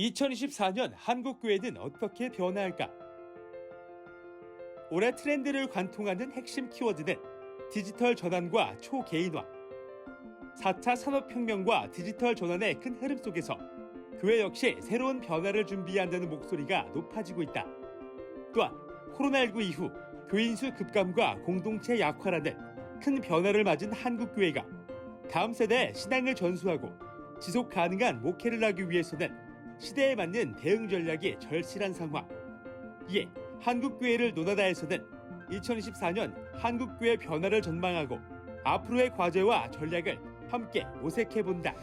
2024년 한국교회는 어떻게 변화할까? 올해 트렌드를 관통하는 핵심 키워드는 디지털 전환과 초개인화. 4차 산업혁명과 디지털 전환의 큰 흐름 속에서 교회 역시 새로운 변화를 준비한다는 목소리가 높아지고 있다. 또한 코로나19 이후 교인 수 급감과 공동체 약화라는 큰 변화를 맞은 한국교회가 다음 세대의 신앙을 전수하고 지속 가능한 목회를 하기 위해서는 시대에 맞는 대응 전략이 절실한 상황. 이에 한국교회를 논하다에서는 2024년 한국교회 변화를 전망하고 앞으로의 과제와 전략을 함께 모색해본다.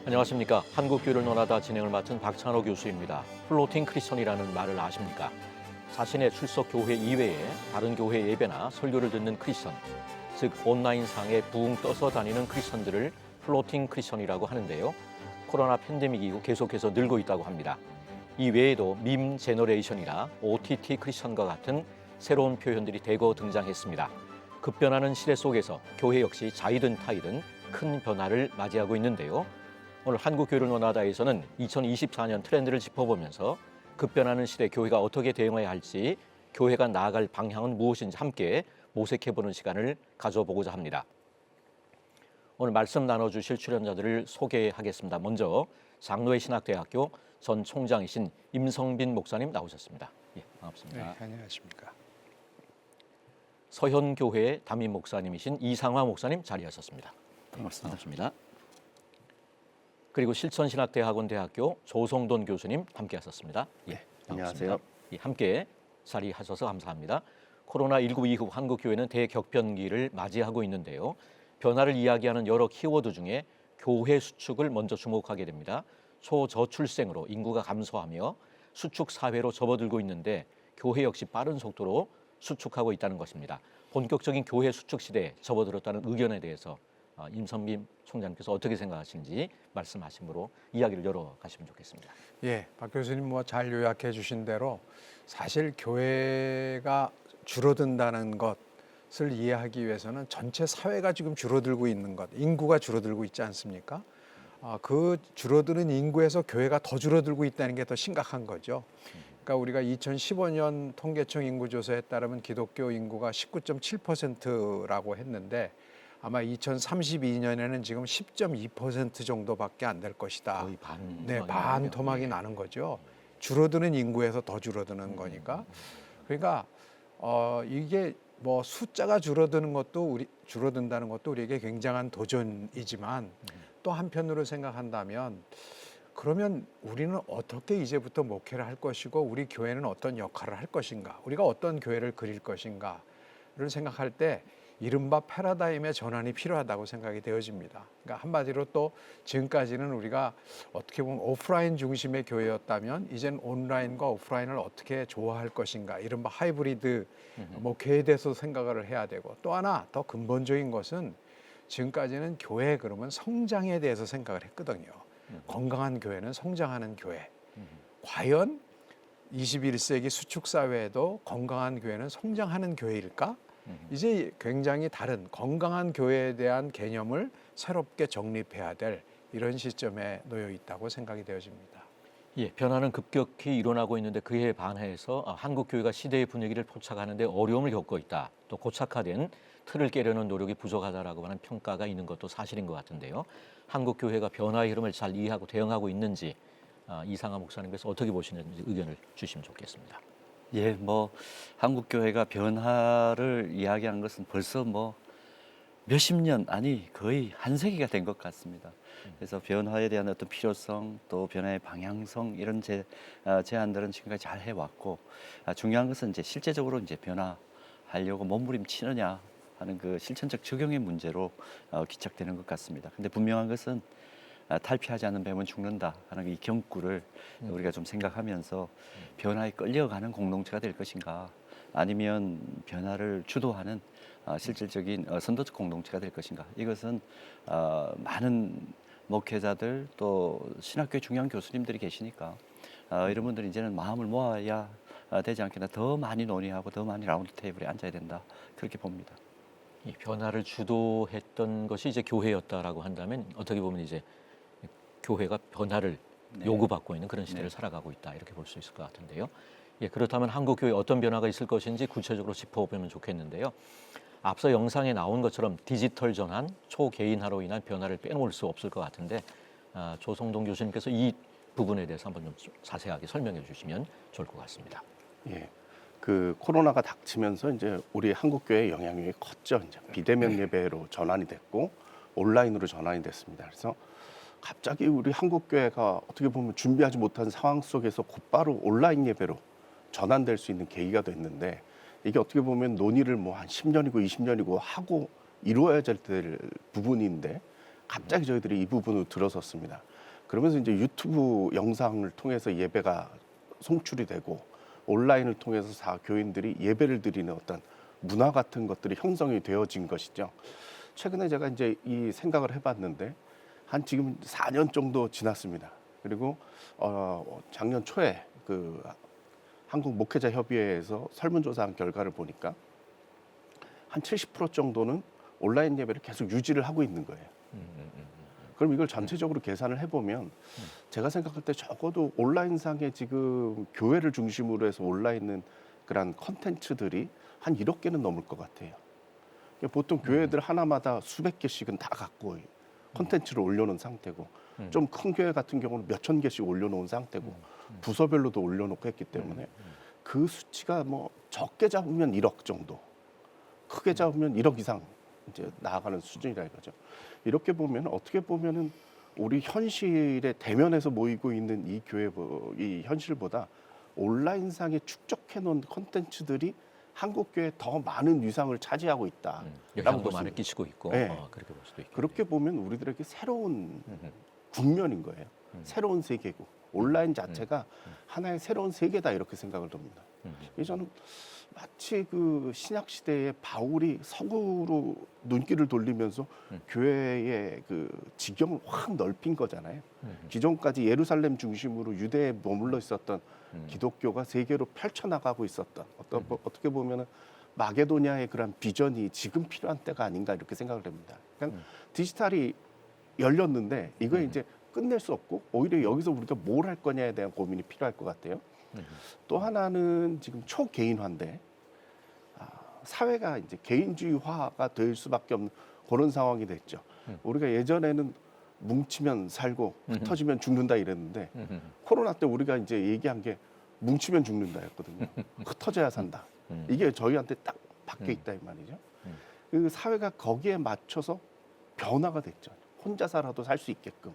안녕하십니까. 한국교회를 논하다 진행을 맡은 박찬호 교수입니다. 플로팅 크리스천이라는 말을 아십니까? 자신의 출석 교회 이외에 다른 교회 예배나 설교를 듣는 크리스천, 즉 온라인상에 붕 떠서 다니는 크리스천들을 플로팅 크리스천이라고 하는데요. 코로나 팬데믹 이후 계속해서 늘고 있다고 합니다. 이 외에도 밈 제너레이션이나 OTT 크리스천과 같은 새로운 표현들이 대거 등장했습니다. 급변하는 시대 속에서 교회 역시 자이든 타이든 큰 변화를 맞이하고 있는데요. 오늘 한국교회를 논하다에서는 2024년 트렌드를 짚어보면서 급변하는 시대 교회가 어떻게 대응해야 할지, 교회가 나아갈 방향은 무엇인지 함께 모색해보는 시간을 가져보고자 합니다. 오늘 말씀 나눠주실 출연자들을 소개하겠습니다. 먼저 장로회 신학대학교 전 총장이신 임성빈 목사님 나오셨습니다. 예, 반갑습니다. 네, 안녕하십니까. 서현교회 담임 목사님이신 이상화 목사님 자리하셨습니다. 반갑습니다. 반갑습니다. 그리고 실천신학대학원 대학교 조성돈 교수님 함께하셨습니다. 예, 안녕하세요. 예, 함께 자리하셔서 감사합니다. 코로나19 이후 한국교회는 대격변기를 맞이하고 있는데요. 변화를 이야기하는 여러 키워드 중에 교회 수축을 먼저 주목하게 됩니다. 초저출생으로 인구가 감소하며 수축 사회로 접어들고 있는데 교회 역시 빠른 속도로 수축하고 있다는 것입니다. 본격적인 교회 수축 시대에 접어들었다는 의견에 대해서 임성빈 총장님께서 어떻게 생각하시는지 말씀하심으로 이야기를 열어가시면 좋겠습니다. 예, 박 교수님 뭐 잘 요약해 주신 대로 사실 교회가 줄어든다는 것을 이해하기 위해서는 전체 사회가 지금 줄어들고 있는 것, 인구가 줄어들고 있지 않습니까? 그 줄어드는 인구에서 교회가 더 줄어들고 있다는 게 더 심각한 거죠. 그러니까 우리가 2015년 통계청 인구조사에 따르면 기독교 인구가 19.7%라고 했는데 아마 2032년에는 지금 10.2% 정도밖에 안 될 것이다. 거의 반. 네, 반 토막이 나는 거죠. 줄어드는 인구에서 더 줄어드는 거니까. 그러니까 이게 뭐 숫자가 줄어든다는 것도 우리에게 굉장한 도전이지만 또 한편으로 생각한다면 그러면 우리는 어떻게 이제부터 목회를 할 것이고 우리 교회는 어떤 역할을 할 것인가, 우리가 어떤 교회를 그릴 것인가를 생각할 때 이른바 패러다임의 전환이 필요하다고 생각이 되어집니다. 그러니까 한마디로 또 지금까지는 우리가 어떻게 보면 오프라인 중심의 교회였다면 이제는 온라인과 오프라인을 어떻게 조화할 것인가, 이른바 하이브리드 목회에 대해서 생각을 해야 되고, 또 하나 더 근본적인 것은 지금까지는 교회 그러면 성장에 대해서 생각을 했거든요. 건강한 교회는 성장하는 교회. 과연 21세기 수축 사회에도 건강한 교회는 성장하는 교회일까? 이제 굉장히 다른 건강한 교회에 대한 개념을 새롭게 정립해야 될 이런 시점에 놓여 있다고 생각이 되어집니다. 예, 변화는 급격히 일어나고 있는데 그에 반해서 한국 교회가 시대의 분위기를 포착하는데 어려움을 겪고 있다. 또 고착화된 틀을 깨려는 노력이 부족하다라고 하는 평가가 있는 것도 사실인 것 같은데요. 한국 교회가 변화의 흐름을 잘 이해하고 대응하고 있는지 이상화 목사님께서 어떻게 보시는지 의견을 주시면 좋겠습니다. 예, 뭐 한국 교회가 변화를 이야기한 것은 벌써 뭐 몇십 년, 아니 거의 한 세기가 된 것 같습니다. 그래서 변화에 대한 어떤 필요성, 또 변화의 방향성 이런 제안들은 지금까지 잘 해왔고, 중요한 것은 이제 실제적으로 이제 변화하려고 몸부림치느냐 하는 그 실천적 적용의 문제로 기착되는 것 같습니다. 근데 분명한 것은 탈피하지 않는 뱀은 죽는다 하는 이 경구를 우리가 좀 생각하면서 변화에 끌려가는 공동체가 될 것인가, 아니면 변화를 주도하는 실질적인 선도적 공동체가 될 것인가, 이것은 많은 목회자들 또 신학교의 중요한 교수님들이 계시니까 이런 분들이 이제는 마음을 모아야 되지 않겠나, 더 많이 논의하고 더 많이 라운드 테이블에 앉아야 된다, 그렇게 봅니다. 이 변화를 주도했던 것이 이제 교회였다라고 한다면 어떻게 보면 이제 교회가 변화를 네. 요구받고 있는 그런 시대를 네. 살아가고 있다 이렇게 볼 수 있을 것 같은데요. 예, 그렇다면 한국 교회 어떤 변화가 있을 것인지 구체적으로 짚어보면 좋겠는데요. 앞서 영상에 나온 것처럼 디지털 전환, 초개인화로 인한 변화를 빼놓을 수 없을 것 같은데 조성동 교수님께서 이 부분에 대해서 한번 좀 자세하게 설명해 주시면 좋을 것 같습니다. 예. 그 코로나가 닥치면서 이제 우리 한국 교회의 영향력이 컸죠. 이제 비대면 예배로 전환이 됐고 온라인으로 전환이 됐습니다. 그래서 갑자기 우리 한국 교회가 어떻게 보면 준비하지 못한 상황 속에서 곧바로 온라인 예배로 전환될 수 있는 계기가 됐는데 이게 어떻게 보면 논의를 뭐 한 10년이고 20년이고 하고 이루어야 될 부분인데 갑자기 저희들이 이 부분으로 들어섰습니다. 그러면서 이제 유튜브 영상을 통해서 예배가 송출이 되고 온라인을 통해서 교인들이 예배를 드리는 어떤 문화 같은 것들이 형성이 되어진 것이죠. 최근에 제가 이제 이 생각을 해봤는데 한 지금 4년 정도 지났습니다. 그리고 작년 초에 그 한국 목회자 협의회에서 설문조사한 결과를 보니까 한 70% 정도는 온라인 예배를 계속 유지를 하고 있는 거예요. 그럼 이걸 전체적으로 계산을 해보면 제가 생각할 때 적어도 온라인상에 지금 교회를 중심으로 해서 올라있는 그런 컨텐츠들이 한 1억 개는 넘을 것 같아요. 보통 교회들 하나마다 수백 개씩은 다 갖고 컨텐츠를 올려놓은 상태고 좀 큰 교회 같은 경우는 몇천 개씩 올려놓은 상태고 부서별로도 올려놓고 했기 때문에 그 수치가 뭐 적게 잡으면 1억 정도, 크게 잡으면 1억 이상 이제 나아가는 수준이라 이거죠. 이렇게 보면 어떻게 보면은 우리 현실의 대면에서 모이고 있는 이 교회 이 현실보다 온라인상에 축적해 놓은 콘텐츠들이 한국 교회에 더 많은 위상을 차지하고 있다. 영향도 많이 끼치고 있고 네. 그렇게 볼 수도 있고 그렇게 보면 우리들에게 새로운 국면인 거예요. 새로운 세계고 온라인 자체가 하나의 새로운 세계다 이렇게 생각을 합니다. 저는 마치 그 신약 시대에 바울이 서구로 눈길을 돌리면서 교회의 그 지경을 확 넓힌 거잖아요. 기존까지 예루살렘 중심으로 유대에 머물러 있었던 기독교가 세계로 펼쳐나가고 있었던 어떻게 보면은 마게도냐의 그런 비전이 지금 필요한 때가 아닌가 이렇게 생각을 합니다. 그러니까 디지털이 열렸는데 이거 이제 끝낼 수 없고 오히려 여기서 우리가 뭘 할 거냐에 대한 고민이 필요할 것 같아요. 또 하나는 지금 초개인화인데 사회가 이제 개인주의화가 될 수밖에 없는 그런 상황이 됐죠. 우리가 예전에는 뭉치면 살고 흩어지면 죽는다 이랬는데 코로나 때 우리가 이제 얘기한 게 뭉치면 죽는다였거든요. 흩어져야 산다. 이게 저희한테 딱 박혀 있다 이 말이죠. 그 사회가 거기에 맞춰서 변화가 됐죠. 혼자 살아도 살 수 있게끔.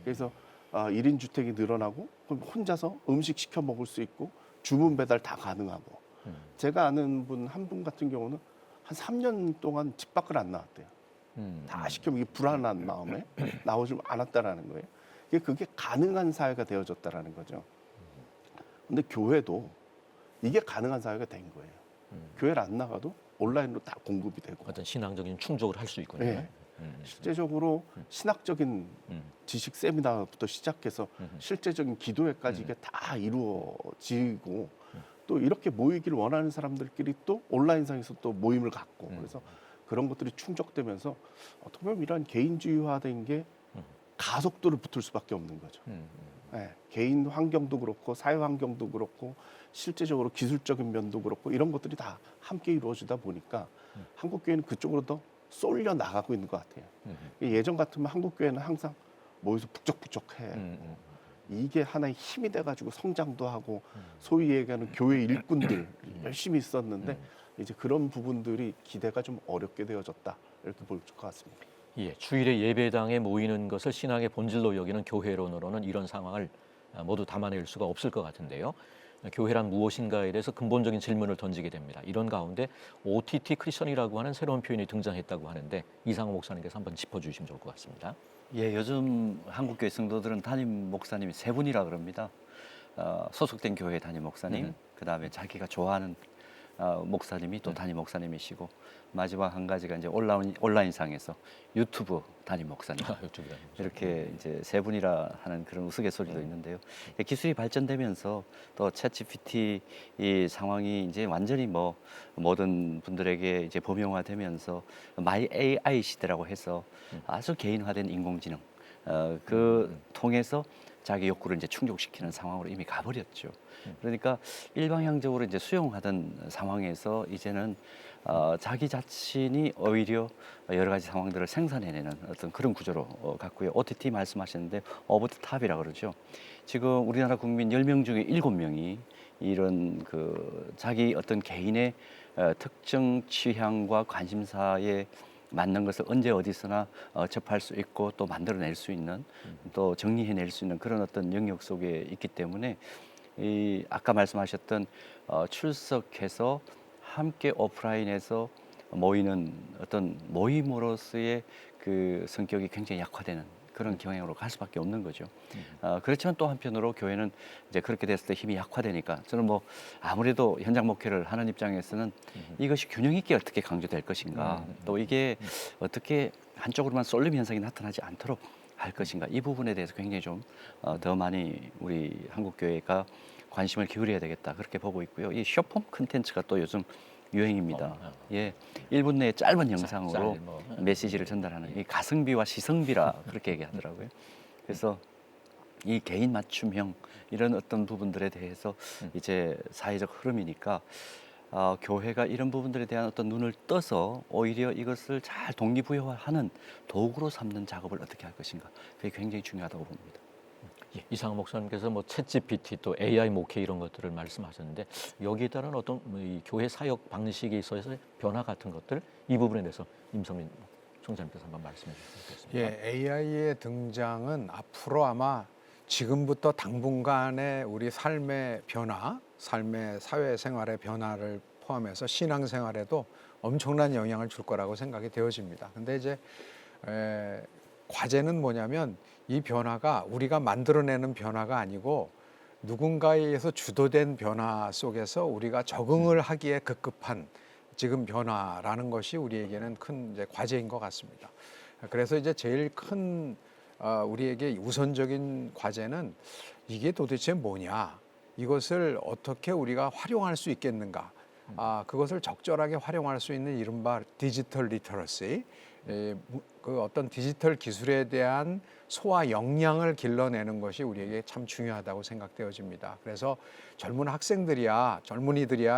그래서 1인 주택이 늘어나고 그럼 혼자서 음식 시켜 먹을 수 있고 주문 배달 다 가능하고 제가 아는 한 분 같은 경우는 한 3년 동안 집 밖을 안 나왔대요. 다 시켜 먹기 불안한 마음에 나오지 않았다라는 거예요. 그게 가능한 사회가 되어졌다라는 거죠. 근데 교회도 이게 가능한 사회가 된 거예요. 교회를 안 나가도 온라인으로 다 공급이 되고 어떤 신앙적인 충족을 할 수 있군요. 네. 실제적으로 신학적인 지식 세미나부터 시작해서 실제적인 기도회까지 이게 다 이루어지고 또 이렇게 모이기를 원하는 사람들끼리 또 온라인상에서 또 모임을 갖고 그래서 그런 것들이 충족되면서 어떻게 보면 이런 개인주의화된 게 가속도를 붙을 수밖에 없는 거죠. 네, 개인 환경도 그렇고 사회 환경도 그렇고 실제적으로 기술적인 면도 그렇고 이런 것들이 다 함께 이루어지다 보니까 한국 교회는 그쪽으로 더 쏠려 나가고 있는 것 같아요. 예전 같으면 한국 교회는 항상 모여서 북적북적해. 이게 하나의 힘이 돼가지고 성장도 하고 소위 얘기하는 교회 일꾼들 열심히 있었는데 이제 그런 부분들이 기대가 좀 어렵게 되어졌다 이렇게 볼 것 같습니다. 예, 주일에 예배당에 모이는 것을 신앙의 본질로 여기는 교회론으로는 이런 상황을 모두 담아낼 수가 없을 것 같은데요. 교회란 무엇인가에 대해서 근본적인 질문을 던지게 됩니다. 이런 가운데 OTT 크리스천이라고 하는 새로운 표현이 등장했다고 하는데 이상호 목사님께서 한번 짚어주시면 좋을 것 같습니다. 예, 요즘 한국교회 성도들은 담임 목사님이 세 분이라 그럽니다. 소속된 교회 담임 목사님, 그다음에 자기가 좋아하는 목사님이 또 담임 목사님이시고 마지막 한 가지가 이제 온라인상에서 유튜브 담임 목사님 이렇게 이제 세 분이라 하는 그런 우스갯소리도 있는데요. 기술이 발전되면서 또 챗GPT 이 상황이 이제 완전히 뭐 모든 분들에게 이제 범용화되면서 마이 AI 시대라고 해서 아주 개인화된 인공지능 그 통해서 자기 욕구를 이제 충족시키는 상황으로 이미 가버렸죠. 그러니까 일방향적으로 이제 수용하던 상황에서 이제는 자기 자신이 오히려 여러 가지 상황들을 생산해내는 어떤 그런 구조로 갔고요. OTT 말씀하셨는데 오버 더 탑이라고 그러죠. 지금 우리나라 국민 10명 중에 7명이 이런 그 자기 어떤 개인의 특정 취향과 관심사에 맞는 것을 언제 어디서나 접할 수 있고 또 만들어낼 수 있는 또 정리해낼 수 있는 그런 어떤 영역 속에 있기 때문에 이 아까 말씀하셨던 출석해서 함께 오프라인에서 모이는 어떤 모임으로서의 그 성격이 굉장히 약화되는 그런 경향으로 갈 수밖에 없는 거죠. 그렇지만 또 한편으로 교회는 이제 그렇게 됐을 때 힘이 약화되니까 저는 뭐 아무래도 현장 목회를 하는 입장에서는 이것이 균형 있게 어떻게 강조될 것인가 또 이게 어떻게 한쪽으로만 쏠림 현상이 나타나지 않도록 할 것인가 이 부분에 대해서 굉장히 좀 더 많이 우리 한국 교회가 관심을 기울여야 되겠다 그렇게 보고 있고요. 이 숏폼 콘텐츠가 또 요즘 유행입니다. 예, 1분 내에 짧은 영상으로 메시지를 전달하는 이 가성비와 시성비라 그렇게 얘기하더라고요. 그래서 이 개인 맞춤형 이런 어떤 부분들에 대해서 이제 사회적 흐름이니까 교회가 이런 부분들에 대한 어떤 눈을 떠서 오히려 이것을 잘 동기부여하는 도구로 삼는 작업을 어떻게 할 것인가 그게 굉장히 중요하다고 봅니다. 예, 이상한 목사님께서 뭐 챗GPT 또 AI 목회 이런 것들을 말씀하셨는데 여기에 따른 어떤 이 교회 사역 방식에 있어서의 변화 같은 것들 이 부분에 대해서 임성민 총장님께서 한번 말씀해 주시면 좋겠습니다. 예, AI의 등장은 앞으로 아마 지금부터 당분간의 우리 삶의 변화, 삶의 사회생활의 변화를 포함해서 신앙생활에도 엄청난 영향을 줄 거라고 생각이 되어집니다. 근데 이제 과제는 뭐냐면 이 변화가 우리가 만들어내는 변화가 아니고 누군가에 의해서 주도된 변화 속에서 우리가 적응을 하기에 급급한 지금 변화라는 것이 우리에게는 큰 이제 과제인 것 같습니다. 그래서 이제 제일 큰 우리에게 우선적인 과제는 이게 도대체 뭐냐, 이것을 어떻게 우리가 활용할 수 있겠는가, 그것을 적절하게 활용할 수 있는 이른바 디지털 리터러시, 그 어떤 디지털 기술에 대한 소화 역량을 길러내는 것이 우리에게 참 중요하다고 생각되어집니다. 그래서 젊은이들이야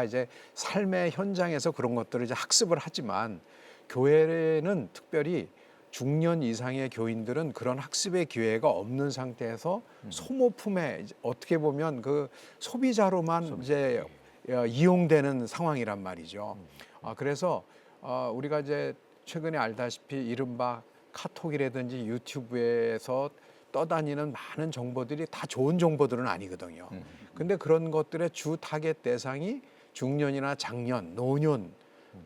이제 삶의 현장에서 그런 것들을 이제 학습을 하지만 교회는 특별히 중년 이상의 교인들은 그런 학습의 기회가 없는 상태에서 소모품에 어떻게 보면 그 소비자로만 이제 이용되는 상황이란 말이죠. 그래서 우리가 이제 최근에 알다시피 이른바 카톡이라든지 유튜브에서 떠다니는 많은 정보들이 다 좋은 정보들은 아니거든요. 근데 그런 것들의 주 타겟 대상이 중년이나 장년, 노년,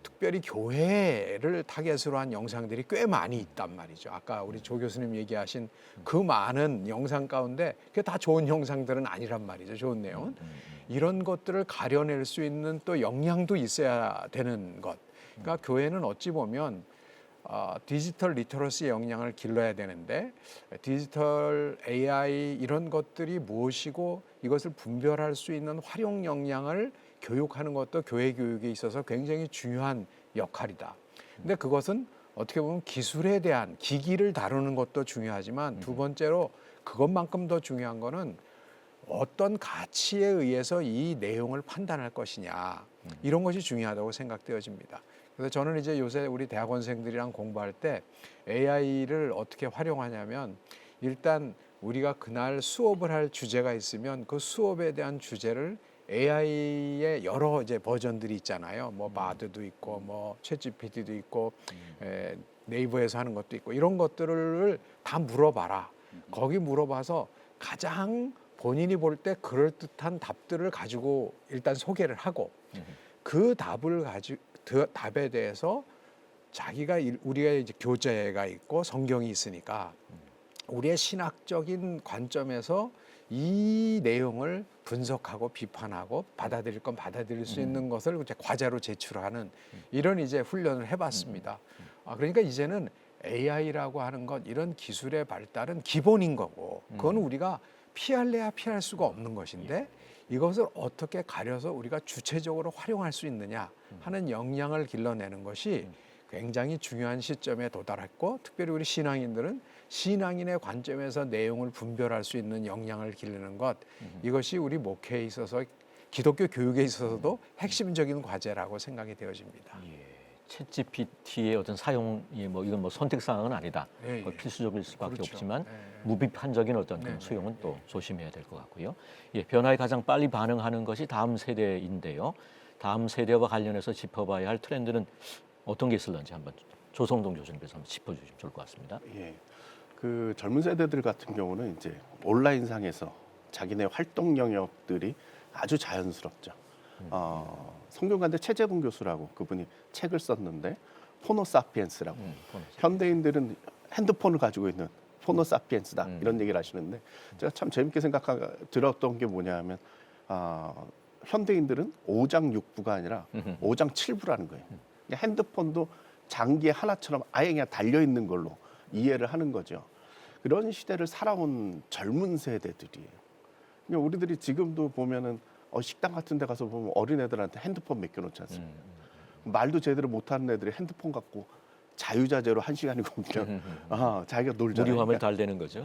특별히 교회를 타겟으로 한 영상들이 꽤 많이 있단 말이죠. 아까 우리 조 교수님 얘기하신 그 많은 영상 가운데 그게 다 좋은 영상들은 아니란 말이죠. 좋은 내용은. 이런 것들을 가려낼 수 있는 또 역량도 있어야 되는 것. 그러니까 교회는 어찌 보면 디지털 리터러시 역량을 길러야 되는데 디지털 AI 이런 것들이 무엇이고 이것을 분별할 수 있는 활용 역량을 교육하는 것도 교회 교육에 있어서 굉장히 중요한 역할이다. 근데 그것은 어떻게 보면 기술에 대한 기기를 다루는 것도 중요하지만 두 번째로 그것만큼 더 중요한 거는 어떤 가치에 의해서 이 내용을 판단할 것이냐, 이런 것이 중요하다고 생각되어집니다. 그래서 저는 이제 요새 우리 대학원생들이랑 공부할 때 AI를 어떻게 활용하냐면 일단 우리가 그날 수업을 할 주제가 있으면 그 수업에 대한 주제를 AI의 여러 이제 버전들이 있잖아요. 뭐 바드도 있고 뭐 챗GPT도 있고 네이버에서 하는 것도 있고 이런 것들을 다 물어봐라. 거기 물어봐서 가장 본인이 볼 때 그럴듯한 답들을 가지고 일단 소개를 하고 그 답에 대해서 자기가 우리가 이제 교재가 있고 성경이 있으니까 우리의 신학적인 관점에서 이 내용을 분석하고 비판하고 받아들일 건 받아들일 수 있는 것을 이제 과제로 제출하는 이런 이제 훈련을 해봤습니다. 그러니까 이제는 AI라고 하는 것 이런 기술의 발달은 기본인 거고 그건 우리가 피할래야 피할 수가 없는 것인데 이것을 어떻게 가려서 우리가 주체적으로 활용할 수 있느냐 하는 역량을 길러내는 것이 굉장히 중요한 시점에 도달했고 특별히 우리 신앙인들은 신앙인의 관점에서 내용을 분별할 수 있는 역량을 기르는 것 이것이 우리 목회에 있어서 기독교 교육에 있어서도 핵심적인 과제라고 생각이 되어집니다. 챗 GPT의 어떤 사용이 뭐 이건 뭐 선택 사항은 아니다. 예, 예. 필수적일 수밖에 그렇죠. 없지만 예. 무비판적인 어떤 그런 수용은 또 조심해야 될 것 같고요. 변화에 가장 빨리 반응하는 것이 다음 세대인데요. 다음 세대와 관련해서 짚어봐야 할 트렌드는 어떤 게 있을런지 한번 조성동 교수님께서 한번 짚어주시면 좋을 것 같습니다. 예. 그 젊은 세대들 같은 경우는 이제 온라인상에서 자기네 활동 영역들이 아주 자연스럽죠. 성균관대 최재동 교수라고 그분이 책을 썼는데 포노사피엔스라고 현대인들은 핸드폰을 가지고 있는 포노사피엔스다 이런 얘기를 하시는데 제가 참 재밌게 들었던 게 뭐냐면 현대인들은 5장 6부가 아니라 5장 7부라는 거예요. 핸드폰도 장기 하나처럼 아예 그냥 달려 있는 걸로 이해를 하는 거죠. 그런 시대를 살아온 젊은 세대들이에요. 그러니까 우리들이 지금도 보면은 식당 같은 데 가서 보면 어린애들한테 핸드폰 맡겨놓지 않습니까? 말도 제대로 못하는 애들이 핸드폰 갖고 자유자재로 1시간이고 그냥 자기가 놀잖아요. 무료화면 그러니까, 달되는 거죠.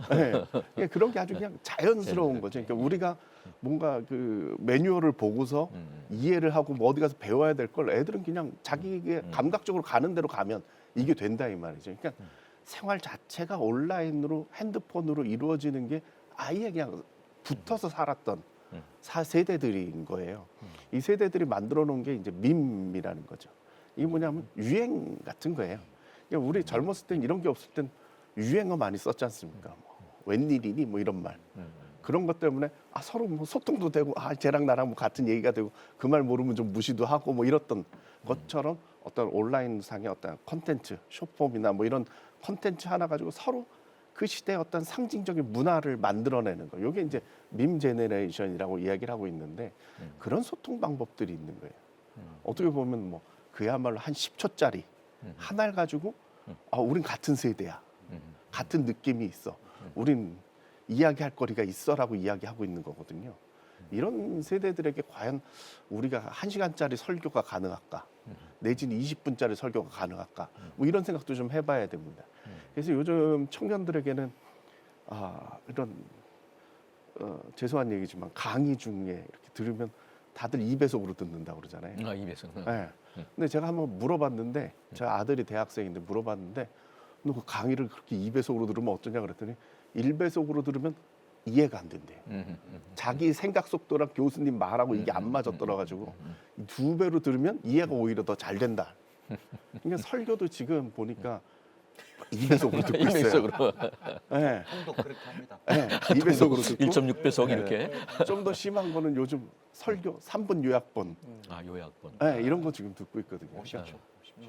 네. 그런 게 아주 그냥 자연스러운 거죠. 그러니까 우리가 뭔가 그 매뉴얼을 보고서 이해를 하고 뭐 어디 가서 배워야 될 걸 애들은 그냥 자기의 감각적으로 가는 대로 가면 이게 된다 이 말이죠. 그러니까 생활 자체가 온라인으로 핸드폰으로 이루어지는 게 아예 그냥 붙어서 살았던 세대들인 거예요. 이 세대들이 만들어 놓은 게 이제 밈이라는 거죠. 이게 뭐냐면 유행 같은 거예요. 그러니까 우리 젊었을 땐 이런 게 없을 땐 유행어 많이 썼지 않습니까? 뭐, 웬일이니 뭐 이런 말. 그런 것 때문에 서로 뭐 소통도 되고 쟤랑 나랑 뭐 같은 얘기가 되고 그 말 모르면 좀 무시도 하고 뭐 이랬던 것처럼 어떤 온라인상의 어떤 콘텐츠, 숏폼이나 뭐 이런 콘텐츠 하나 가지고 서로 그 시대의 어떤 상징적인 문화를 만들어내는 거. 이게 이제 밈 제네레이션이라고 이야기를 하고 있는데 그런 소통 방법들이 있는 거예요. 어떻게 보면 뭐 그야말로 한 10초짜리 하나를 가지고 우린 같은 세대야. 같은 느낌이 있어. 우린 이야기할 거리가 있어라고 이야기하고 있는 거거든요. 이런 세대들에게 과연 우리가 1시간짜리 설교가 가능할까? 내지는 20분짜리 설교가 가능할까? 뭐 이런 생각도 좀 해봐야 됩니다. 그래서 요즘 청년들에게는 이런 죄송한 얘기지만 강의 중에 이렇게 들으면 다들 2배속으로 듣는다고 그러잖아요. 2배속. 네. 근데 제가 한번 물어봤는데 제 아들이 대학생인데 물어봤는데 너 그 강의를 그렇게 2배속으로 들으면 어떠냐 그랬더니 1배속으로 들으면 이해가 안 된대요. 자기 생각 속도랑 교수님 말하고 이게 안 맞아 떨어가지고 2배로 들으면 이해가 오히려 더 잘 된다. 그러니까 설교도 지금 보니까 2배속으로 듣고 있어요. 2배속으로. 네. 형도 그렇게 합니다. 네. 2배속으로 듣고 1.6배속 이렇게. 좀 더 심한 거는 요즘 설교 3분 요약본 요약본. 네, 이런 거 지금 듣고 있거든요.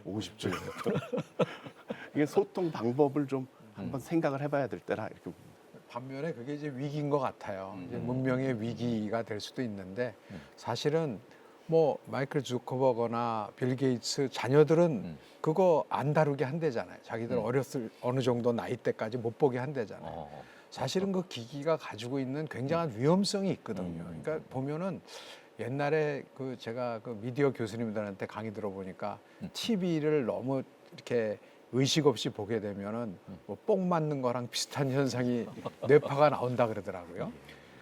50초. 이게 소통 방법을 좀 한번 생각을 해봐야 될 때라 이렇게 봅니다. 반면에 그게 이제 위기인 것 같아요. 이제 문명의 위기가 될 수도 있는데 사실은 뭐 마이클 주커버거나 빌 게이츠 자녀들은 그거 안 다루게 한대잖아요. 자기들 어렸을 어느 정도 나이 때까지 못 보게 한대잖아요. 사실은 그 기기가 가지고 있는 굉장한 위험성이 있거든요. 그러니까 보면은 옛날에 그 제가 그 미디어 교수님들한테 강의 들어보니까 TV를 너무 이렇게 의식 없이 보게 되면은 뭐 뽕 맞는 거랑 비슷한 현상이 뇌파가 나온다 그러더라고요.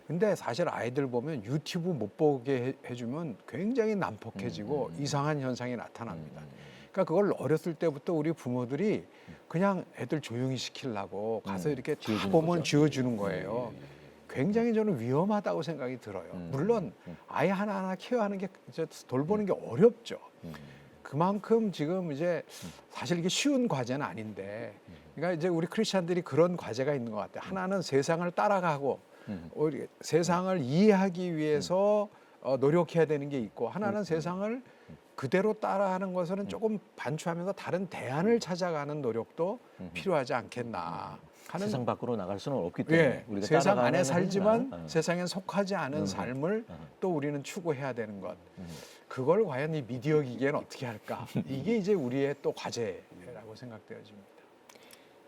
근데 사실 아이들 보면 유튜브 못 보게 해주면 굉장히 난폭해지고 이상한 현상이 나타납니다. 그러니까 그걸 어렸을 때부터 우리 부모들이 그냥 애들 조용히 시키려고 가서 이렇게 다 보면 지어주는 거예요. 굉장히 저는 위험하다고 생각이 들어요. 물론 아이 하나하나 케어하는 게 이제 돌보는 게 어렵죠. 그만큼 지금 이제 사실 이게 쉬운 과제는 아닌데, 그러니까 이제 우리 크리스찬들이 그런 과제가 있는 것 같아요. 하나는 세상을 따라가고 세상을 이해하기 위해서 노력해야 되는 게 있고, 하나는 세상을 그대로 따라하는 것은 조금 반추하면서 다른 대안을 찾아가는 노력도 필요하지 않겠나 하는. 세상 밖으로 나갈 수는 없기 때문에 예, 우리가 세상 따라가는 안에 살지만 하지만, 세상엔 속하지 않은 삶을 또 우리는 추구해야 되는 것. 그걸 과연 이 미디어 기계는 어떻게 할까? 이게 이제 우리의 또 과제라고 생각되어집니다.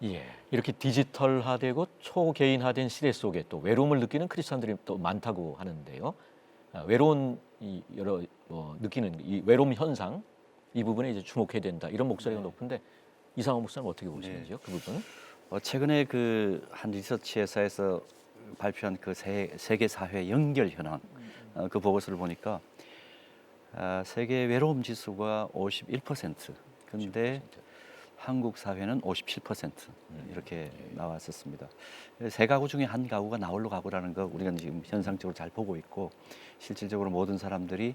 예, 이렇게 디지털화되고 초개인화된 시대 속에 또 외로움을 느끼는 크리스천들이 또 많다고 하는데요. 외로운 이 여러 느끼는 이 외로움 현상 이 부분에 이제 주목해야 된다 이런 목소리가 높은데 이상호 목사님 어떻게 보시는지요? 그 부분은? 최근에 그 한 리서치 회사에서 발표한 그 세계 사회 연결 현황 그 보고서를 보니까 세계 외로움 지수가 51%. 근데 한국 사회는 57% 이렇게 나왔었습니다. 세 가구 중에 한 가구가 나홀로 가구라는 거 우리가 지금 현상적으로 잘 보고 있고 실질적으로 모든 사람들이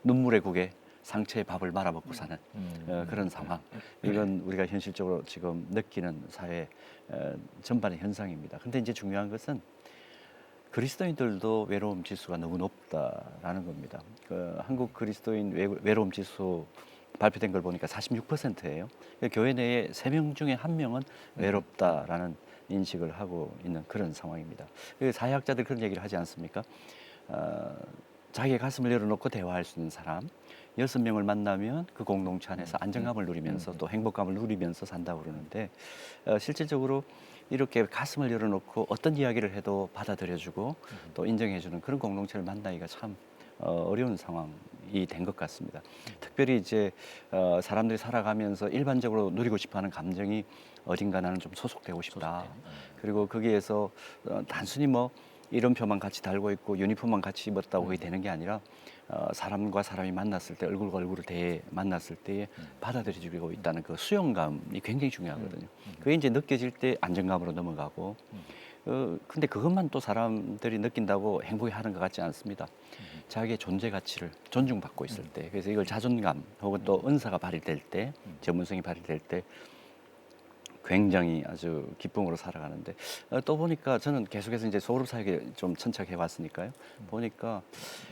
눈물의 국에 상처에 밥을 말아먹고 사는 그런 상황. 이건 우리가 현실적으로 지금 느끼는 사회 전반의 현상입니다. 근데 이제 중요한 것은 그리스도인들도 외로움 지수가 너무 높다라는 겁니다. 한국 그리스도인 외로움 지수 발표된 걸 보니까 46%예요. 교회 내에 3명 중에 1명은 외롭다라는 인식을 하고 있는 그런 상황입니다. 사회학자들 그런 얘기를 하지 않습니까? 자기의 가슴을 열어놓고 대화할 수 있는 사람 6명을 만나면 그 공동체 안에서 안정감을 누리면서 또 행복감을 누리면서 산다고 그러는데 실질적으로 이렇게 가슴을 열어놓고 어떤 이야기를 해도 받아들여주고 또 인정해주는 그런 공동체를 만나기가 참 어려운 상황이 된 것 같습니다. 특별히 이제 사람들이 살아가면서 일반적으로 누리고 싶어하는 감정이 어딘가 나는 좀 소속되고 싶다. 그리고 거기에서 단순히 뭐 이름표만 같이 달고 있고 유니폼만 같이 입었다고 그게 되는 게 아니라 사람과 사람이 만났을 때 얼굴과 얼굴을 만났을 때 받아들여지고 있다는 그 수용감이 굉장히 중요하거든요. 그게 이제 느껴질 때 안정감으로 넘어가고 근데 그것만 또 사람들이 느낀다고 행복해하는 것 같지 않습니다. 자기의 존재 가치를 존중받고 있을 때, 그래서 이걸 자존감 혹은 또 은사가 발휘될 때, 전문성이 발휘될 때 굉장히 아주 기쁨으로 살아가는데 또 보니까 저는 계속해서 이제 소그룹 사역에 좀 천착해 왔으니까요. 보니까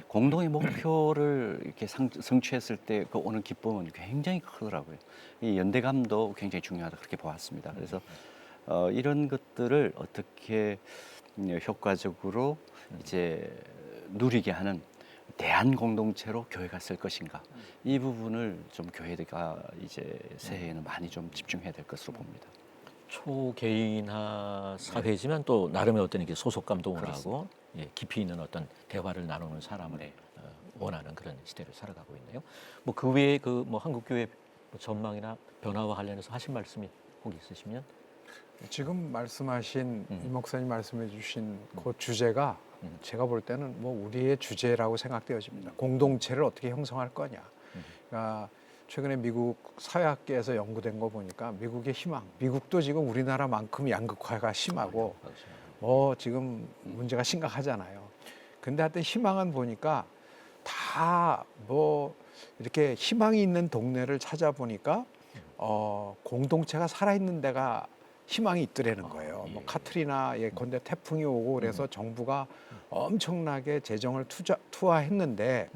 공동의 목표를 이렇게 성취했을 때 그 오는 기쁨은 굉장히 크더라고요. 이 연대감도 굉장히 중요하다 그렇게 보았습니다. 그래서 이런 것들을 어떻게 효과적으로 이제 누리게 하는 대한 공동체로 교회가 쓸 것인가 이 부분을 좀 교회가 이제 새해에는 많이 좀 집중해야 될 것으로 봅니다. 초개인화 사회지만 또 나름의 어떤 이렇게 소속감도 원하고 깊이 있는 어떤 대화를 나누는 사람을 원하는 그런 시대를 살아가고 있네요. 뭐 그 외에 그 뭐 한국 교회 전망이나 변화와 관련해서 하신 말씀이 혹 있으시면 지금 말씀하신 이 목사님 말씀해 주신 그 주제가 제가 볼 때는 뭐 우리의 주제라고 생각되어집니다. 공동체를 어떻게 형성할 거냐. 그러니까 최근에 미국 사회학계에서 연구된 거 보니까 미국의 희망, 미국도 지금 우리나라만큼 양극화가 심하고 뭐 지금 문제가 심각하잖아요. 근데 하여튼 희망은 보니까 다 뭐 이렇게 희망이 있는 동네를 찾아보니까 공동체가 살아있는 데가 희망이 있더라는 거예요. 뭐 카트리나 예컨대 태풍이 오고 그래서 정부가 엄청나게 재정을 투하했는데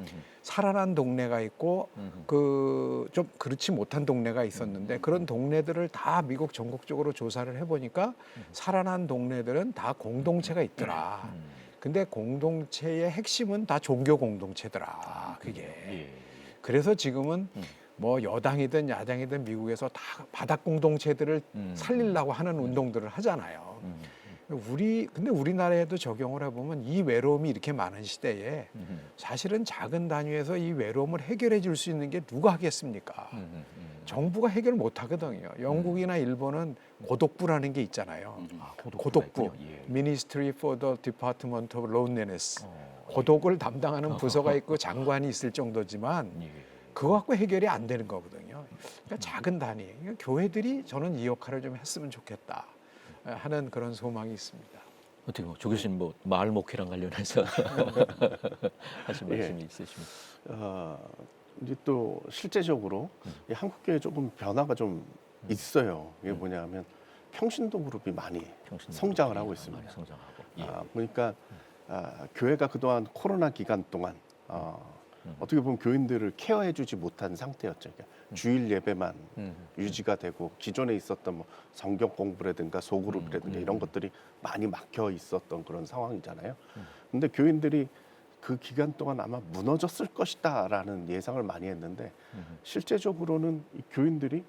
살아난 동네가 있고 그 좀 그렇지 못한 동네가 있었는데 그런 동네들을 다 미국 전국적으로 조사를 해보니까 살아난 동네들은 다 공동체가 있더라. 근데 공동체의 핵심은 다 종교 공동체더라. 그게. 그래서 지금은 뭐 여당이든 야당이든 미국에서 다 바닥 공동체들을 살리려고 하는 운동들을 하잖아요. 근데 우리나라에도 적용을 해보면 이 외로움이 이렇게 많은 시대에 사실은 작은 단위에서 이 외로움을 해결해 줄 수 있는 게 누가 하겠습니까? 정부가 해결 못 하거든요. 영국이나 일본은 고독부라는 게 있잖아요. 고독부, Ministry for the Department of Loneliness. 고독을 담당하는 부서가 있고 장관이 있을 정도지만 그거 갖고 해결이 안 되는 거거든요. 그러니까 작은 단위. 그러니까 교회들이 저는 이 역할을 좀 했으면 좋겠다 하는 그런 소망이 있습니다. 어떻게 뭐 조 교수님 뭐 마을 목회랑 관련해서 하신 말씀이 있으십니까? 이제 또 실제적으로 이 한국 교회 조금 변화가 좀 있어요. 이게 뭐냐면 평신도 그룹이 많이 성장을 하고 있습니다. 많이 성장하고. 보니까 교회가 그동안 코로나 기간 동안 어떻게 보면 교인들을 케어해주지 못한 상태였죠. 그러니까 주일 예배만 유지가 되고 기존에 있었던 뭐 성경 공부라든가 소그룹이라든가 이런 것들이 많이 막혀 있었던 그런 상황이잖아요. 근데 교인들이 그 기간 동안 아마 무너졌을 것이다라는 예상을 많이 했는데 실제적으로는 이 교인들이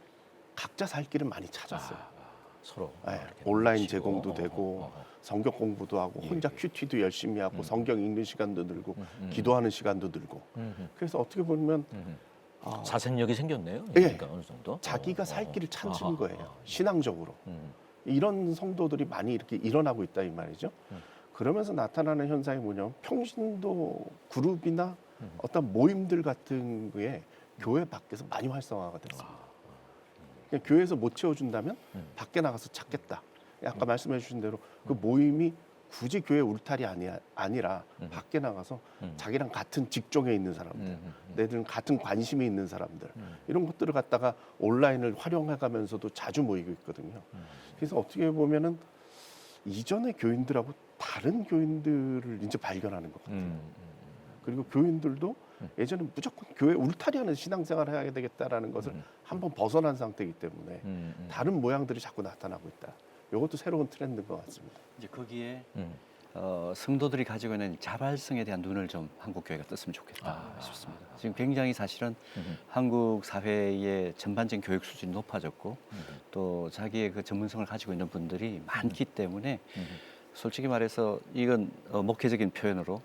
각자 살 길을 많이 찾았어요. 서로 네, 이렇게 온라인 나누시고. 제공도 되고 성경 공부도 하고 예, 혼자 예. 큐티도 열심히 하고 성경 읽는 시간도 늘고 기도하는 시간도 늘고 그래서 어떻게 보면 자생력이 생겼네요. 예. 그러니까 어느 정도 자기가 살 길을 찾은 아하. 거예요. 신앙적으로. 음. 이런 성도들이 많이 이렇게 일어나고 있다 이 말이죠. 그러면서 나타나는 현상이 뭐냐면 평신도 그룹이나 어떤 모임들 같은 거에 교회 밖에서 많이 활성화가 됐습니다. 그냥 교회에서 못 채워준다면 밖에 나가서 찾겠다. 아까 말씀해 주신 대로 그 모임이 굳이 교회 울타리 아니라 밖에 나가서 자기랑 같은 직종에 있는 사람들, 내들은 같은 관심이 있는 사람들 이런 것들을 갖다가 온라인을 활용해가면서도 자주 모이고 있거든요. 그래서 어떻게 보면은 이전의 교인들하고 다른 교인들을 이제 발견하는 것 같아요. 그리고 교인들도 예전에 무조건 교회 울타리하는 신앙생활을 해야 되겠다라는 것을 한번 벗어난 상태이기 때문에 다른 모양들이 자꾸 나타나고 있다. 이것도 새로운 트렌드인 것 같습니다. 이제 거기에 성도들이 가지고 있는 자발성에 대한 눈을 좀 한국 교회가 떴으면 좋겠다 싶습니다. 지금 굉장히 사실은 한국 사회의 전반적인 교육 수준이 높아졌고 또 자기의 그 전문성을 가지고 있는 분들이 많기 때문에 솔직히 말해서 이건 목회적인 표현으로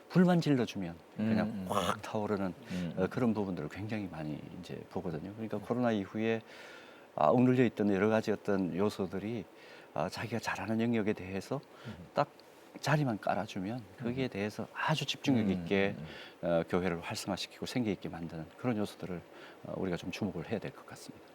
불만 질러주면 그냥 확 타오르는 그런 부분들을 굉장히 많이 이제 보거든요. 그러니까 코로나 이후에 억눌려 있던 여러 가지 어떤 요소들이 자기가 잘하는 영역에 대해서 딱 자리만 깔아주면 거기에 대해서 아주 집중력 있게 교회를 활성화시키고 생기 있게 만드는 그런 요소들을 우리가 좀 주목을 해야 될 것 같습니다.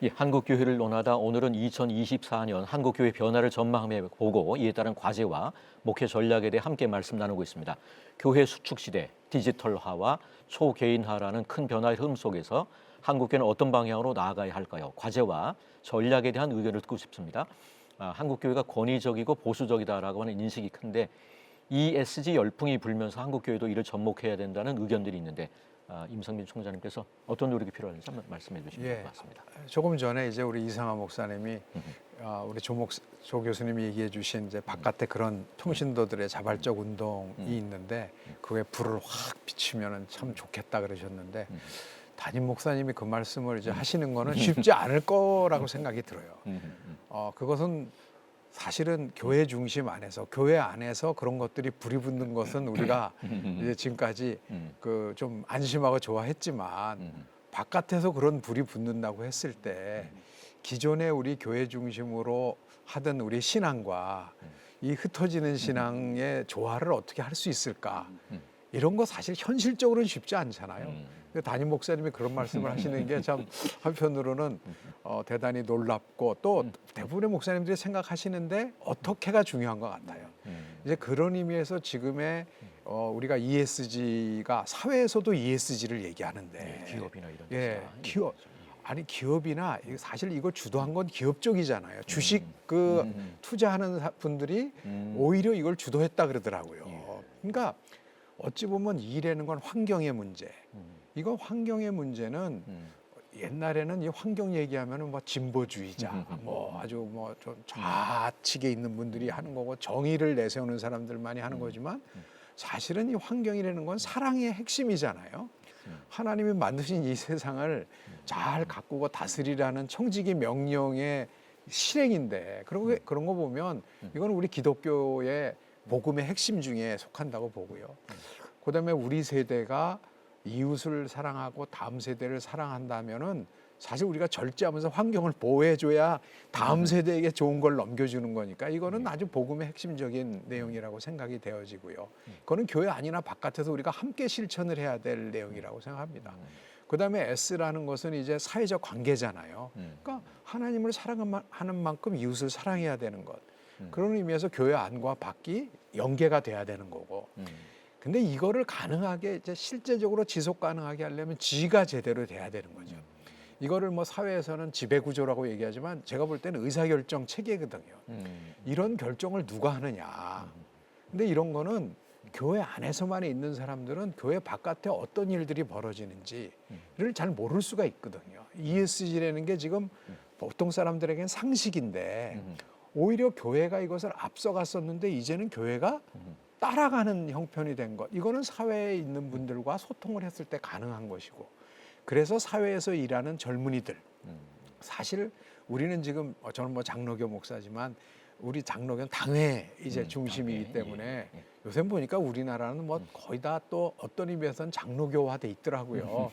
예, 한국 교회를 논하다 오늘은 2024년 한국 교회 변화를 전망해 보고 이에 따른 과제와 목회 전략에 대해 함께 말씀 나누고 있습니다. 교회 수축 시대, 디지털화와 초개인화라는 큰 변화의 흐름 속에서 한국 교회는 어떤 방향으로 나아가야 할까요? 과제와 전략에 대한 의견을 듣고 싶습니다. 한국 교회가 권위적이고 보수적이다라고 하는 인식이 큰데 ESG 열풍이 불면서 한국 교회도 이를 접목해야 된다는 의견들이 있는데 임성빈 총장님께서 어떤 노력이 필요한지 한번 말씀해 주시면 것 같습니다. 조금 전에 이제 우리 이상하 목사님이 우리 조 교수님이 얘기해 주신 이제 바깥에 그런 통신도들의 자발적 운동이 있는데 그게 불을 확 비치면은 참 좋겠다 그러셨는데 담임 목사님이 그 말씀을 이제 하시는 거는 쉽지 않을 거라고 생각이 들어요. 그것은 사실은 교회 중심 안에서 교회 안에서 그런 것들이 불이 붙는 것은 우리가 이제 지금까지 그 좀 안심하고 좋아했지만 바깥에서 그런 불이 붙는다고 했을 때 기존에 우리 교회 중심으로 하던 우리 신앙과 이 흩어지는 신앙의 조화를 어떻게 할 수 있을까? 이런 거 사실 현실적으로는 쉽지 않잖아요. 담임 목사님이 그런 말씀을 하시는 게 참 한편으로는 대단히 놀랍고 또 대부분의 목사님들이 생각하시는데 어떻게가 중요한 것 같아요. 이제 그런 의미에서 지금의 우리가 ESG가 사회에서도 ESG를 얘기하는데 기업이나 이런 기업 아니 기업이나 사실 이거 주도한 건 기업 쪽이잖아요. 주식 그 투자하는 분들이 오히려 이걸 주도했다 그러더라고요. 그러니까 어찌 보면 일하는 건 환경의 문제. 이거 환경의 문제는 옛날에는 이 환경 얘기하면은 뭐 진보주의자, 뭐 아주 뭐 좀 좌측에 있는 분들이 하는 거고 정의를 내세우는 사람들만이 하는 거지만 사실은 이 환경이라는 건 사랑의 핵심이잖아요. 하나님이 만드신 이 세상을 잘 가꾸고 다스리라는 청지기 명령의 실행인데 그런 거 보면 이건 우리 기독교의 복음의 핵심 중에 속한다고 보고요. 그다음에 우리 세대가 이웃을 사랑하고 다음 세대를 사랑한다면은 사실 우리가 절제하면서 환경을 보호해줘야 다음 세대에게 좋은 걸 넘겨주는 거니까 이거는 아주 복음의 핵심적인 내용이라고 생각이 되어지고요. 그거는 교회 안이나 바깥에서 우리가 함께 실천을 해야 될 내용이라고 생각합니다. 그다음에 S라는 것은 이제 사회적 관계잖아요. 그러니까 하나님을 사랑하는 만큼 이웃을 사랑해야 되는 것. 그런 의미에서 교회 안과 밖이 연계가 돼야 되는 거고. 근데 이거를 가능하게 이제 실제적으로 지속 가능하게 하려면 G가 제대로 돼야 되는 거죠. 이거를 뭐 사회에서는 지배구조라고 얘기하지만 제가 볼 때는 의사결정 체계거든요. 이런 결정을 누가 하느냐. 근데 이런 거는 교회 안에서만 있는 사람들은 교회 바깥에 어떤 일들이 벌어지는지를 잘 모를 수가 있거든요. ESG라는 게 지금 보통 사람들에겐 상식인데 오히려 교회가 이것을 앞서갔었는데 이제는 교회가 따라가는 형편이 된 것. 이거는 사회에 있는 분들과 소통을 했을 때 가능한 것이고, 그래서 사회에서 일하는 젊은이들, 사실 우리는 지금 저는 뭐 장로교 목사지만 우리 장로교는 당회 이제 중심이기 때문에 요새 보니까 우리나라는 뭐 거의 다 또 어떤 의미에서는 장로교화돼 있더라고요.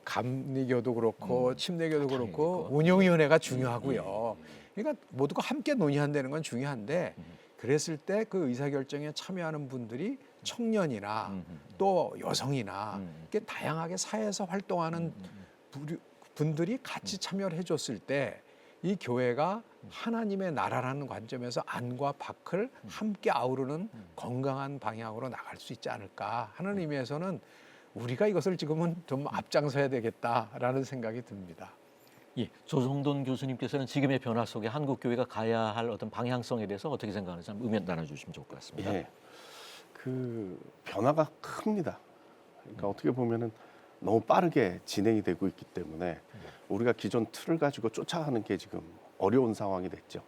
감리교도 그렇고 침례교도 그렇고 운영위원회가 중요하고요. 그러니까 모두가 함께 논의한다는 건 중요한데, 그랬을 때 그 의사결정에 참여하는 분들이 청년이나 또 여성이나 이렇게 다양하게 사회에서 활동하는 분들이 같이 참여를 해줬을 때 이 교회가 하나님의 나라라는 관점에서 안과 밖을 함께 아우르는 건강한 방향으로 나갈 수 있지 않을까 하는 의미에서는 우리가 이것을 지금은 좀 앞장서야 되겠다라는 생각이 듭니다. 예, 조성돈 교수님께서는 지금의 변화 속에 한국 교회가 가야 할 어떤 방향성에 대해서 어떻게 생각하는지 한번 의견 나눠주시면 좋을 것 같습니다. 예, 그 변화가 큽니다. 그러니까 어떻게 보면은 너무 빠르게 진행이 되고 있기 때문에 우리가 기존 틀을 가지고 쫓아가는 게 지금 어려운 상황이 됐죠.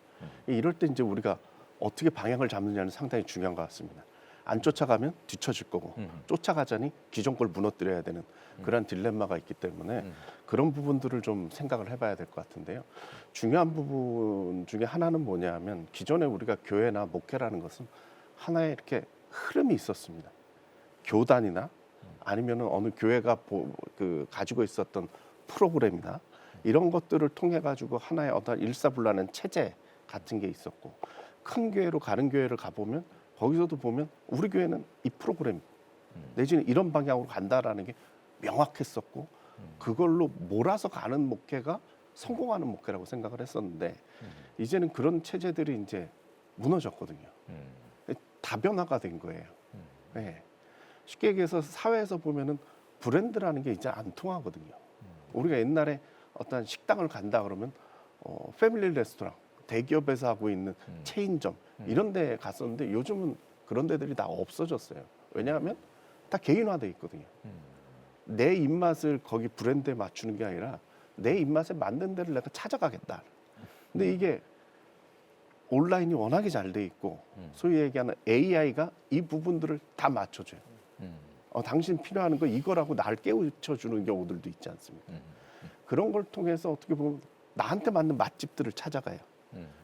이럴 때 이제 우리가 어떻게 방향을 잡느냐는 상당히 중요한 것 같습니다. 안 쫓아가면 뒤처질 거고 쫓아가자니 기존 걸 무너뜨려야 되는 그런 딜레마가 있기 때문에 그런 부분들을 좀 생각을 해봐야 될 것 같은데요. 중요한 부분 중에 하나는 뭐냐면 기존에 우리가 교회나 목회라는 것은 하나의 이렇게 흐름이 있었습니다. 교단이나 아니면 어느 교회가 가지고 있었던 프로그램이나 이런 것들을 통해 가지고 하나의 어떤 일사불란한 체제 같은 게 있었고, 큰 교회로 가는 교회를 가보면 거기서도 보면 우리 교회는 이 프로그램 내지는 이런 방향으로 간다라는 게 명확했었고, 그걸로 몰아서 가는 목회가 성공하는 목회라고 생각을 했었는데 이제는 그런 체제들이 이제 무너졌거든요. 다변화가 된 거예요. 네. 쉽게 얘기해서 사회에서 보면은 브랜드라는 게 이제 안 통하거든요. 우리가 옛날에 어떤 식당을 간다 그러면 패밀리 레스토랑, 대기업에서 하고 있는 체인점 이런 데 갔었는데 요즘은 그런 데들이 다 없어졌어요. 왜냐하면 다 개인화돼 있거든요. 내 입맛을 거기 브랜드에 맞추는 게 아니라 내 입맛에 맞는 데를 내가 찾아가겠다. 근데 이게 온라인이 워낙에 잘 돼 있고 소위 얘기하는 AI가 이 부분들을 다 맞춰줘요. 당신 필요한 거 이거라고 날 깨우쳐주는 경우들도 있지 않습니까? 그런 걸 통해서 어떻게 보면 나한테 맞는 맛집들을 찾아가요.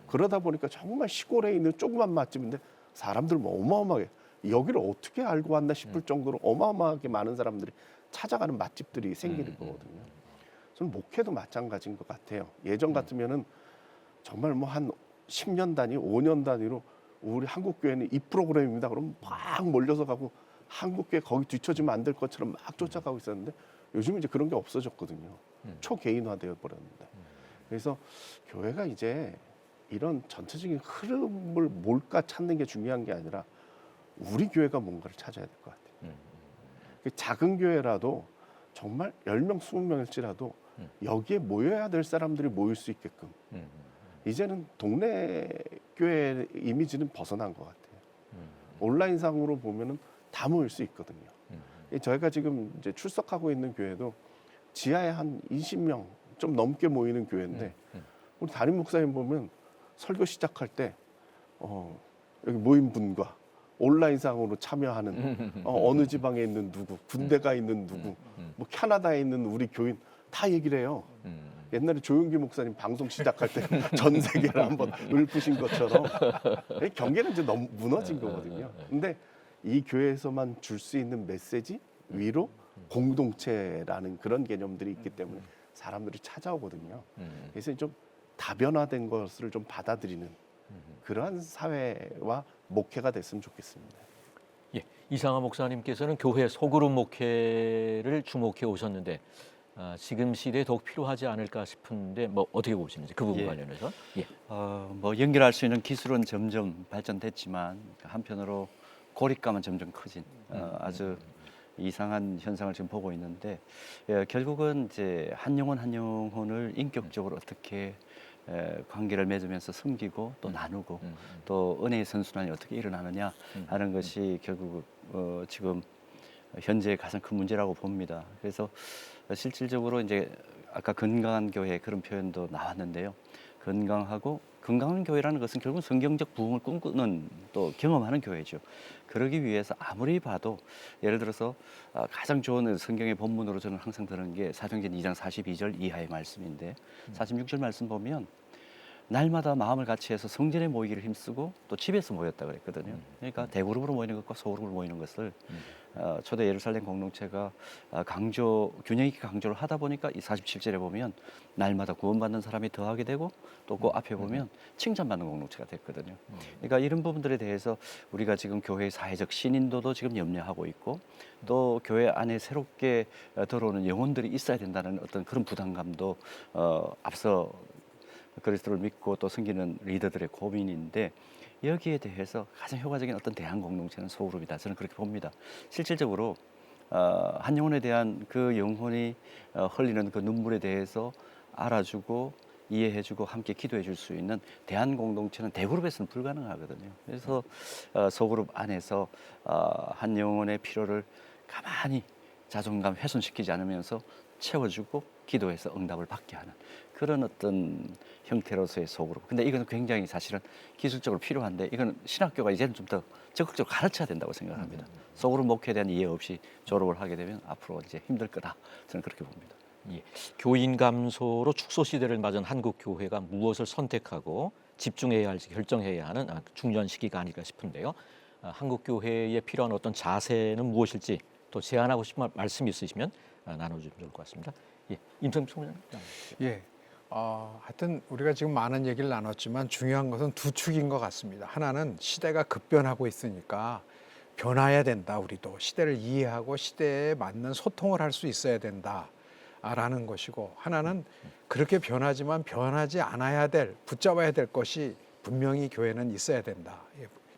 그러다 보니까 정말 시골에 있는 조그만 맛집인데 사람들 뭐 어마어마하게 여기를 어떻게 알고 왔나 싶을 정도로 어마어마하게 많은 사람들이 찾아가는 맛집들이 생기는 거거든요. 저는 목회도 마찬가지인 것 같아요. 예전 같으면은 정말 뭐 한 10년 단위, 5년 단위로 우리 한국 교회는 이 프로그램입니다. 그럼 막 몰려서 가고 한국 교회 거기 뒤처지면 안 될 것처럼 막 쫓아가고 있었는데 요즘 이제 그런 게 없어졌거든요. 초개인화되어 버렸는데. 그래서 교회가 이제 이런 전체적인 흐름을 뭘까 찾는 게 중요한 게 아니라 우리 교회가 뭔가를 찾아야 될 것 같아요. 작은 교회라도 정말 10명, 20명일지라도 여기에 모여야 될 사람들이 모일 수 있게끔 이제는 동네 교회 이미지는 벗어난 것 같아요. 온라인상으로 보면은 다 모일 수 있거든요. 저희가 지금 이제 출석하고 있는 교회도 지하에 한 20명 좀 넘게 모이는 교회인데 우리 담임 목사님 보면 설교 시작할 때 여기 모인 분과 온라인상으로 참여하는 어느 지방에 있는 누구, 군대가 있는 누구, 뭐 캐나다에 있는 우리 교인 다 얘기를 해요. 옛날에 조용기 목사님 방송 시작할 때 전 세계를 한번 읊으신 것처럼 경계는 이제 너무 무너진 거거든요. 근데 이 교회에서만 줄 수 있는 메시지, 위로, 공동체라는 그런 개념들이 있기 때문에 사람들이 찾아오거든요. 그래서 좀 다변화된 것을 좀 받아들이는 그러한 사회와 목회가 됐으면 좋겠습니다. 예, 이상하 목사님께서는 교회 소그룹 목회를 주목해 오셨는데 지금 시대에 더욱 필요하지 않을까 싶은데 뭐 어떻게 보시는지 그 부분 관련해서 뭐 연결할 수 있는 기술은 점점 발전됐지만 한편으로 고립감은 점점 커진 아주 이상한 현상을 지금 보고 있는데 결국은 이제 한 영혼 한 영혼을 인격적으로 어떻게 관계를 맺으면서 섬기고 또 나누고 또 은혜의 선순환이 어떻게 일어나느냐 하는 것이 결국 지금 현재 가장 큰 문제라고 봅니다. 그래서 실질적으로 이제 아까 건강한 교회 그런 표현도 나왔는데요. 건강한 교회라는 것은 결국 성경적 부흥을 꿈꾸는 또 경험하는 교회죠. 그러기 위해서 아무리 봐도 예를 들어서 가장 좋은 성경의 본문으로 저는 항상 드는 게 사도행전 2장 42절 이하의 말씀인데 46절 말씀 보면 날마다 마음을 같이 해서 성전에 모이기를 힘쓰고 또 집에서 모였다 그랬거든요. 그러니까 대그룹으로 모이는 것과 소그룹으로 모이는 것을 초대 예루살렘 공동체가 균형 있게 강조를 하다 보니까 이 47절에 보면 날마다 구원받는 사람이 더하게 되고 또 그 앞에 보면 칭찬받는 공동체가 됐거든요. 그러니까 이런 부분들에 대해서 우리가 지금 교회의 사회적 신인도도 지금 염려하고 있고 또 교회 안에 새롭게 들어오는 영혼들이 있어야 된다는 어떤 그런 부담감도 앞서 그리스도를 믿고 또 섬기는 리더들의 고민인데 여기에 대해서 가장 효과적인 어떤 대안 공동체는 소그룹이다. 저는 그렇게 봅니다. 실질적으로 한 영혼에 대한 그 영혼이 흘리는 그 눈물에 대해서 알아주고 이해해주고 함께 기도해줄 수 있는 대안 공동체는 대그룹에서는 불가능하거든요. 그래서 소그룹 안에서 한 영혼의 필요를 가만히 자존감 훼손시키지 않으면서 채워주고 기도해서 응답을 받게 하는 그런 어떤 형태로서의 소그룹. 근데 이건 굉장히 사실은 기술적으로 필요한데 이건 신학교가 이제는 좀 더 적극적으로 가르쳐야 된다고 생각합니다. 소그룹 목회에 대한 이해 없이 졸업을 하게 되면 앞으로 이제 힘들 거다. 저는 그렇게 봅니다. 예. 교인 감소로 축소 시대를 맞은 한국 교회가 무엇을 선택하고 집중해야 할지 결정해야 하는 중요한 시기가 아닐까 싶은데요. 한국 교회에 필요한 어떤 자세는 무엇일지 또 제안하고 싶은 말씀이 있으시면 나눠주시면 좋을 것 같습니다. 예, 임성민 총장. 예. 하여튼 우리가 지금 많은 얘기를 나눴지만 중요한 것은 두 축인 것 같습니다. 하나는 시대가 급변하고 있으니까 변화해야 된다. 우리도 시대를 이해하고 시대에 맞는 소통을 할 수 있어야 된다라는 것이고 하나는 그렇게 변하지만 변하지 않아야 될 붙잡아야 될 것이 분명히 교회는 있어야 된다.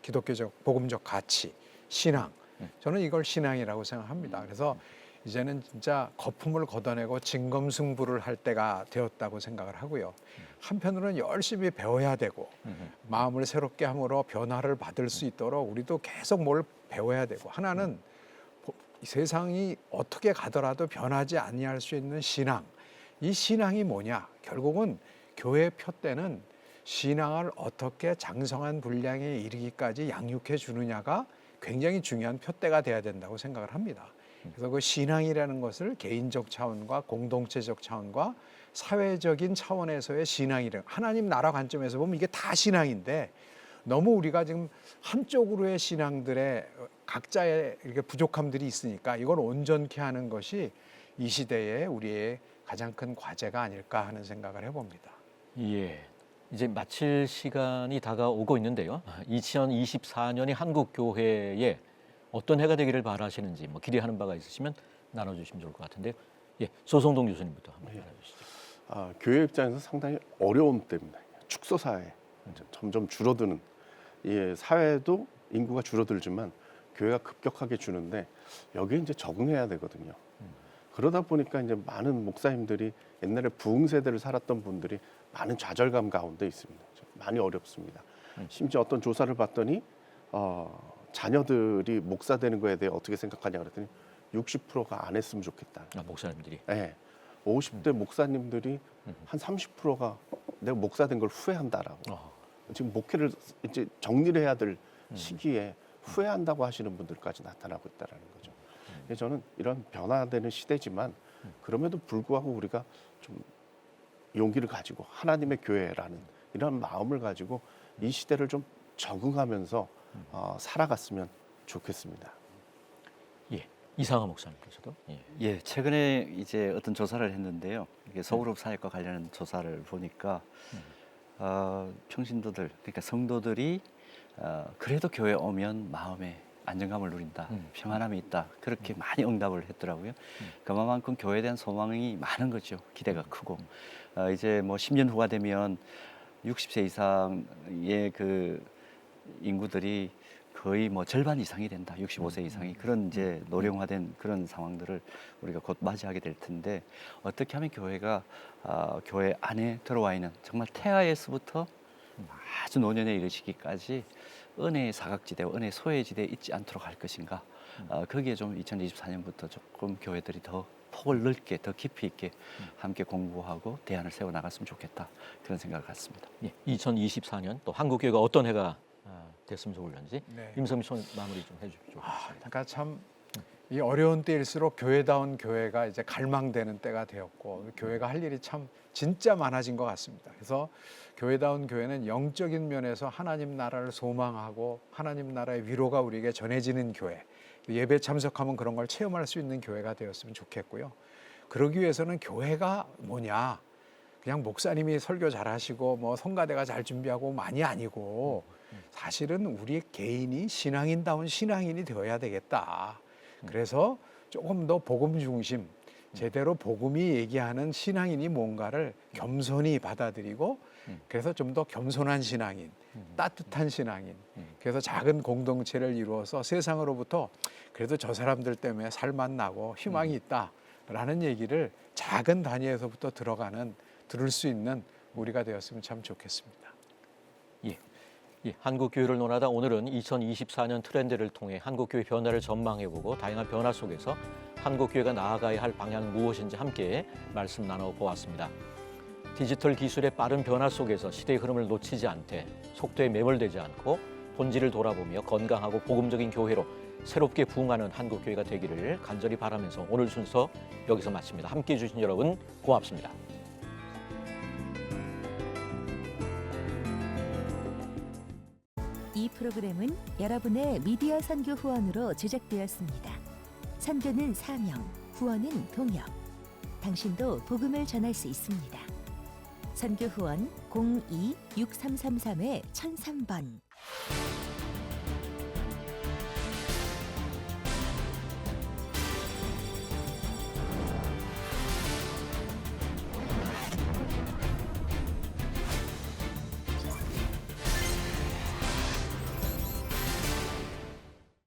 기독교적 복음적 가치, 신앙. 저는 이걸 신앙이라고 생각합니다. 그래서 이제는 진짜 거품을 걷어내고 진검승부를 할 때가 되었다고 생각을 하고요. 한편으로는 열심히 배워야 되고 마음을 새롭게 함으로 변화를 받을 수 있도록 우리도 계속 뭘 배워야 되고 하나는 세상이 어떻게 가더라도 변하지 아니할 수 있는 신앙. 이 신앙이 뭐냐? 결국은 교회 표대는 신앙을 어떻게 장성한 분량에 이르기까지 양육해 주느냐가 굉장히 중요한 표대가 돼야 된다고 생각을 합니다. 그래서 그 신앙이라는 것을 개인적 차원과 공동체적 차원과 사회적인 차원에서의 신앙이라 하나님 나라 관점에서 보면 이게 다 신앙인데 너무 우리가 지금 한쪽으로의 신앙들의 각자의 이렇게 부족함들이 있으니까 이걸 온전케 하는 것이 이 시대의 우리의 가장 큰 과제가 아닐까 하는 생각을 해봅니다. 예. 이제 마칠 시간이 다가오고 있는데요. 2024년이 한국 교회에 어떤 해가 되기를 바라시는지 기대하는 바가 있으시면 나눠주시면 좋을 것 같은데요. 예, 소성동 교수님부터 한번 나눠주시죠. 교회 입장에서 상당히 어려운 때입니다. 축소 사회 점점 줄어드는 사회도 인구가 줄어들지만 교회가 급격하게 주는데 여기에 이제 적응해야 되거든요. 그러다 보니까 이제 많은 목사님들이 옛날에 부흥 세대를 살았던 분들이 많은 좌절감 가운데 있습니다. 많이 어렵습니다. 심지어 어떤 조사를 봤더니 자녀들이 목사 되는 거에 대해 어떻게 생각하냐 그랬더니 60%가 안 했으면 좋겠다. 목사님들이. 네. 50대 목사님들이 한 30%가 내가 목사 된 걸 후회한다라고. 지금 목회를 이제 정리를 해야 될 시기에 후회한다고 하시는 분들까지 나타나고 있다라는 거죠. 그래서 저는 이런 변화되는 시대지만 그럼에도 불구하고 우리가 좀 용기를 가지고 하나님의 교회라는 이런 마음을 가지고 이 시대를 좀 적응하면서 살아갔으면 좋겠습니다. 예, 이상하 목사님께서도. 예, 최근에 이제 어떤 조사를 했는데요. 이게 소그룹 사역과 관련한 조사를 보니까 평신도들, 그러니까 성도들이 그래도 교회 오면 마음에 안정감을 누린다, 평안함이 있다, 그렇게 많이 응답을 했더라고요. 그만큼 교회에 대한 소망이 많은 거죠. 기대가 크고 이제 10년 후가 되면 60세 이상의 그 인구들이 거의 뭐 절반 이상이 된다. 65세 이상이 그런 이제 노령화된 그런 상황들을 우리가 곧 맞이하게 될 텐데 어떻게 하면 교회가 교회 안에 들어와 있는 정말 태아에서부터 아주 노년에 이르시기까지 은혜의 사각지대와 은혜의 소외지대에 있지 않도록 할 것인가. 거기에 좀 2024년부터 조금 교회들이 더 폭을 넓게 더 깊이 있게 함께 공부하고 대안을 세워 나갔으면 좋겠다 그런 생각을 갖습니다. 예, 2024년 또 한국교회가 어떤 해가 됐으면 좋을런지 네. 임성민 son 마무리 좀 해주십시오. 그러니까 참 이 어려운 때일수록 교회다운 교회가 이제 갈망되는 때가 되었고 교회가 할 일이 참 진짜 많아진 것 같습니다. 그래서 교회다운 교회는 영적인 면에서 하나님 나라를 소망하고 하나님 나라의 위로가 우리에게 전해지는 교회, 예배 참석하면 그런 걸 체험할 수 있는 교회가 되었으면 좋겠고요. 그러기 위해서는 교회가 뭐냐? 그냥 목사님이 설교 잘하시고 뭐 성가대가 잘 준비하고 많이 아니고 사실은 우리 개인이 신앙인다운 신앙인이 되어야 되겠다. 그래서 조금 더 복음 중심, 제대로 복음이 얘기하는 신앙인이 뭔가를 겸손히 받아들이고 그래서 좀 더 겸손한 신앙인, 따뜻한 신앙인, 그래서 작은 공동체를 이루어서 세상으로부터 그래도 저 사람들 때문에 살만 나고 희망이 있다라는 얘기를 작은 단위에서부터 들을 수 있는 우리가 되었으면 참 좋겠습니다. 예, 한국교회를 논하다 오늘은 2024년 트렌드를 통해 한국교회 변화를 전망해보고 다양한 변화 속에서 한국교회가 나아가야 할 방향은 무엇인지 함께 말씀 나눠보았습니다. 디지털 기술의 빠른 변화 속에서 시대의 흐름을 놓치지 않되 속도에 매몰되지 않고 본질을 돌아보며 건강하고 복음적인 교회로 새롭게 부흥하는 한국교회가 되기를 간절히 바라면서 오늘 순서 여기서 마칩니다. 함께해 주신 여러분 고맙습니다. 이 프로그램은 여러분의 미디어 선교 후원으로 제작되었습니다. 선교는 사명, 후원은 동역. 당신도 복음을 전할 수 있습니다. 선교 후원 02-6333-1003번